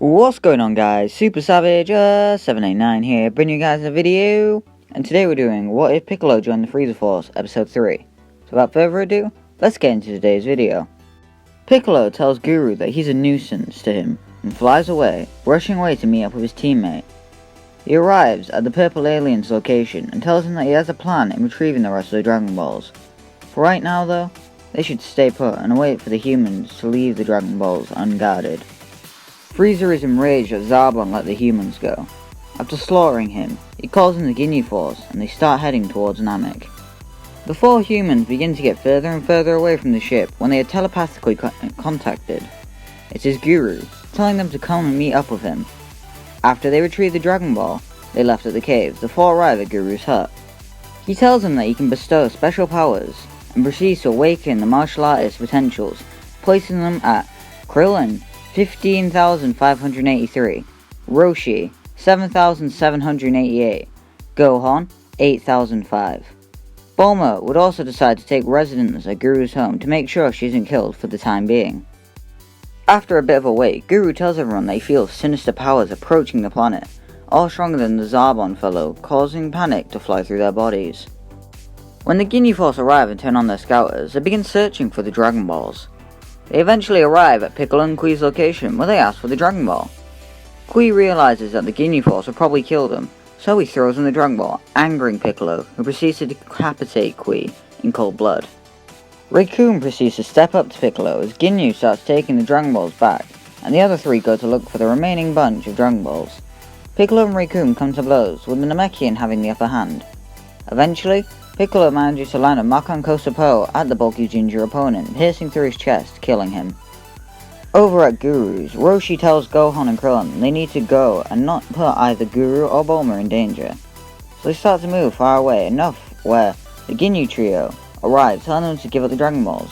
What's going on, guys? Super Savage 789 here, bringing you guys a video. And today we're doing What If Piccolo Joined the Frieza Force, episode 3. So without further ado, let's get into today's video. Piccolo tells Guru that he's a nuisance to him and flies away, rushing away to meet up with his teammate. He arrives at the purple alien's location and tells him that he has a plan in retrieving the rest of the Dragon Balls. For right now though, they should stay put and wait for the humans to leave the Dragon Balls unguarded. Frieza is enraged that Zarbon let the humans go. After slaughtering him, he calls in the Ginyu Force and they start heading towards Namek. The four humans begin to get further and further away from the ship when they are telepathically contacted. It is Guru, telling them to come and meet up with him. After they retrieve the Dragon Ball they left at the cave, the four arrive at Guru's hut. He tells them that he can bestow special powers and proceeds to awaken the martial artist's potentials, placing them at Krillin 15,583, Roshi 7,788, Gohan 8,005. Bulma would also decide to take residence at Guru's home to make sure she isn't killed for the time being. After a bit of a wait, Guru tells everyone that he feels sinister powers approaching the planet, all stronger than the Zarbon fellow, causing panic to fly through their bodies. When the Ginyu Force arrive and turn on their scouters, they begin searching for the Dragon Balls. They eventually arrive at Piccolo and Kui's location where they ask for the Dragon Ball. Kui realizes that the Ginyu Force will probably kill them, so he throws in the Dragon Ball, angering Piccolo, who proceeds to decapitate Kui in cold blood. Recoome proceeds to step up to Piccolo as Ginyu starts taking the Dragon Balls back, and the other three go to look for the remaining bunch of Dragon Balls. Piccolo and Recoome come to blows, with the Namekian having the upper hand. Eventually, Piccolo manages to land a Makan Kosapo at the bulky ginger opponent, piercing through his chest, killing him. Over at Guru's, Roshi tells Gohan and Krillin they need to go and not put either Guru or Bulma in danger. So they start to move far away, enough where the Ginyu trio arrive, telling them to give up the Dragon Balls.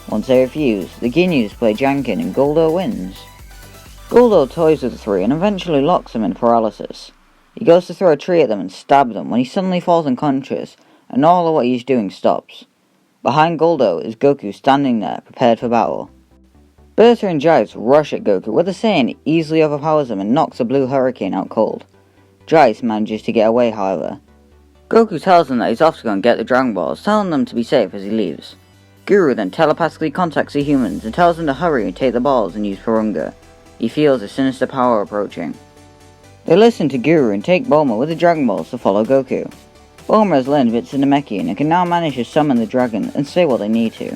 Once they refuse, the Ginyus play Janken and Guldo wins. Guldo toys with the three and eventually locks them in paralysis. He goes to throw a tree at them and stab them when he suddenly falls unconscious, and all of what he's doing stops. Behind Guldo is Goku standing there, prepared for battle. Berta and Jaice rush at Goku, where the Saiyan easily overpowers him and knocks the blue hurricane out cold. Jaice manages to get away, however. Goku tells them that he's off to go and get the Dragon Balls, telling them to be safe as he leaves. Guru then telepathically contacts the humans and tells them to hurry and take the balls and use Purunga. He feels a sinister power approaching. They listen to Guru and take Bulma with the Dragon Balls to follow Goku. Bulma has learned bits of Namekian and can now manage to summon the dragon and say what they need to.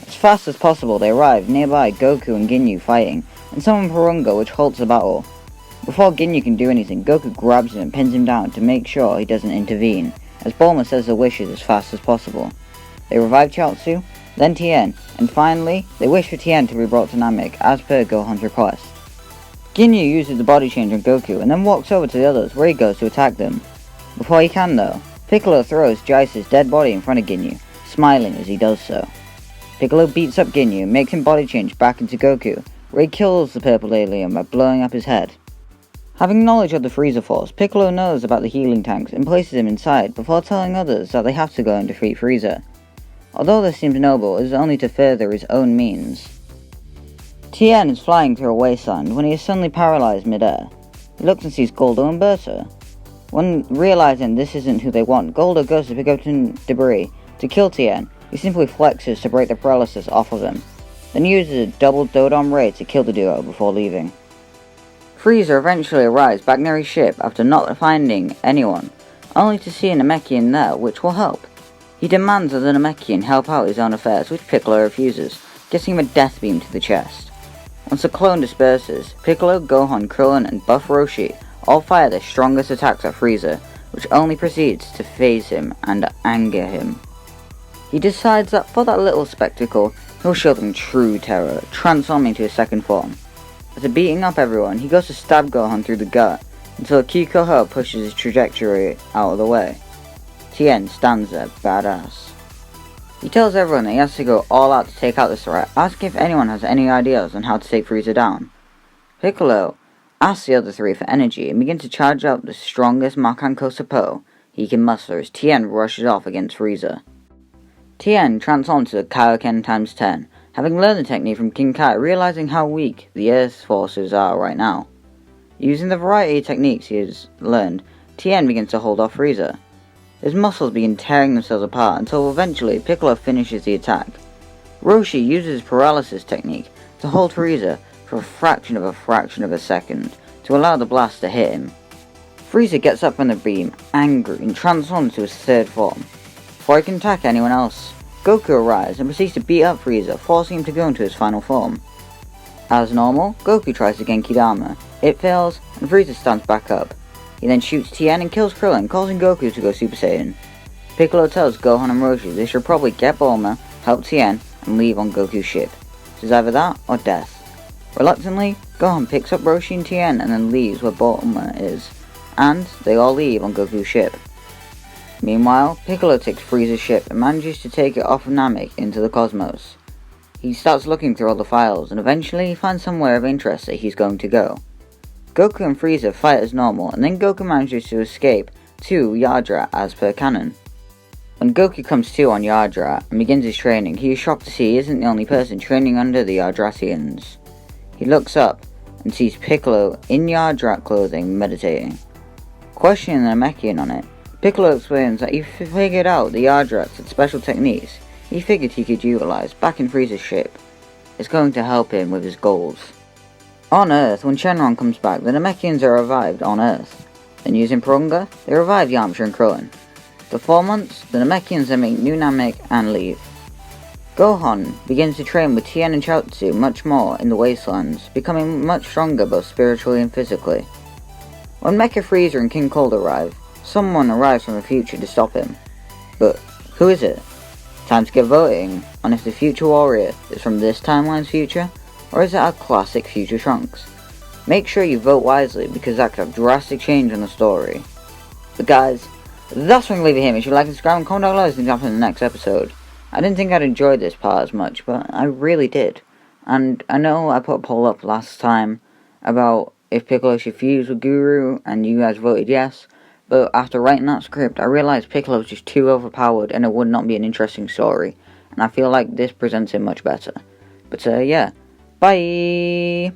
As fast as possible they arrive nearby Goku and Ginyu fighting, and summon Purunga which halts the battle. Before Ginyu can do anything, Goku grabs him and pins him down to make sure he doesn't intervene, as Bulma says her wishes as fast as possible. They revive Chiaotzu, then Tien, and finally, they wish for Tien to be brought to Namek as per Gohan's request. Ginyu uses the body change on Goku and then walks over to the others where he goes to attack them. Before he can though, Piccolo throws Jaice's dead body in front of Ginyu, smiling as he does so. Piccolo beats up Ginyu and makes him body change back into Goku, where he kills the purple alien by blowing up his head. Having knowledge of the Frieza Force, Piccolo knows about the healing tanks and places him inside before telling others that they have to go and defeat Frieza. Although this seems noble, it is only to further his own means. Tien is flying through a wasteland when he is suddenly paralyzed mid-air. He looks and sees Guldo and Berta. When realizing this isn't who they want, Guldo goes to pick up some debris. To kill Tien, he simply flexes to break the paralysis off of him, then uses a double Dodon Ray to kill the duo before leaving. Frieza eventually arrives back near his ship after not finding anyone, only to see a Namekian there, which will help. He demands that the Namekian help out his own affairs, which Piccolo refuses, getting him a death beam to the chest. Once the clone disperses, Piccolo, Gohan, Krillin, and Buff Roshi all fire their strongest attacks at Frieza, which only proceeds to phase him and anger him. He decides that for that little spectacle, he'll show them true terror, transforming to his second form. After beating up everyone, he goes to stab Gohan through the gut, until Kikoho pushes his trajectory out of the way. Tien stands there, badass. He tells everyone that he has to go all out to take out this threat, asking if anyone has any ideas on how to take Frieza down. Piccolo asks the other three for energy and begins to charge up the strongest Makan Kosapo he can muster as Tien rushes off against Frieza. Tien transforms to the Kaioken times 10, having learned the technique from King Kai, realizing how weak the Earth's forces are right now. Using the variety of techniques he has learned, Tien begins to hold off Frieza. His muscles begin tearing themselves apart until eventually Piccolo finishes the attack. Roshi uses his paralysis technique to hold Frieza for a fraction of a second to allow the blast to hit him. Frieza gets up from the beam, angry, and transforms to his third form. Before he can attack anyone else, Goku arrives and proceeds to beat up Frieza, forcing him to go into his final form. As normal, Goku tries to Genki Dama. It fails, and Frieza stands back up. He then shoots Tien and kills Krillin, causing Goku to go Super Saiyan. Piccolo tells Gohan and Roshi they should probably get Bulma, help Tien, and leave on Goku's ship. It is either that or death. Reluctantly, Gohan picks up Roshi and Tien and then leaves where Bulma is, and they all leave on Goku's ship. Meanwhile, Piccolo takes Frieza's ship and manages to take it off of Namek into the cosmos. He starts looking through all the files and eventually he finds somewhere of interest that he's going to go. Goku and Frieza fight as normal, and then Goku manages to escape to Yardrat as per canon. When Goku comes to on Yardrat and begins his training, he is shocked to see he isn't the only person training under the Yardratians. He looks up and sees Piccolo in Yardrat clothing meditating. Questioning the Namekian on it, Piccolo explains that he figured out the Yardrats had special techniques he figured he could utilize back in Frieza's ship. It's going to help him with his goals. On Earth, when Shenron comes back, the Namekians are revived on Earth. Then using Porunga, they revive Yamcha and Krillin. For 4 months, the Namekians then make new Namek and leave. Gohan begins to train with Tien and Chaozu much more in the Wastelands, becoming much stronger both spiritually and physically. When Mecha Frieza and King Cold arrive, someone arrives from the future to stop him. But who is it? Time to get voting on if the future warrior is from this timeline's future, or is it our classic future Trunks? Make sure you vote wisely because that could have drastic change on the story. But guys, that's when we leave it here. Make sure you like and subscribe and comment down below as things happen in the next episode. I didn't think I'd enjoy this part as much, but I really did. And I know I put a poll up last time about if Piccolo should fuse with Guru, and you guys voted yes. But after writing that script, I realised Piccolo was just too overpowered and it would not be an interesting story. And I feel like this presents him much better. But yeah, bye!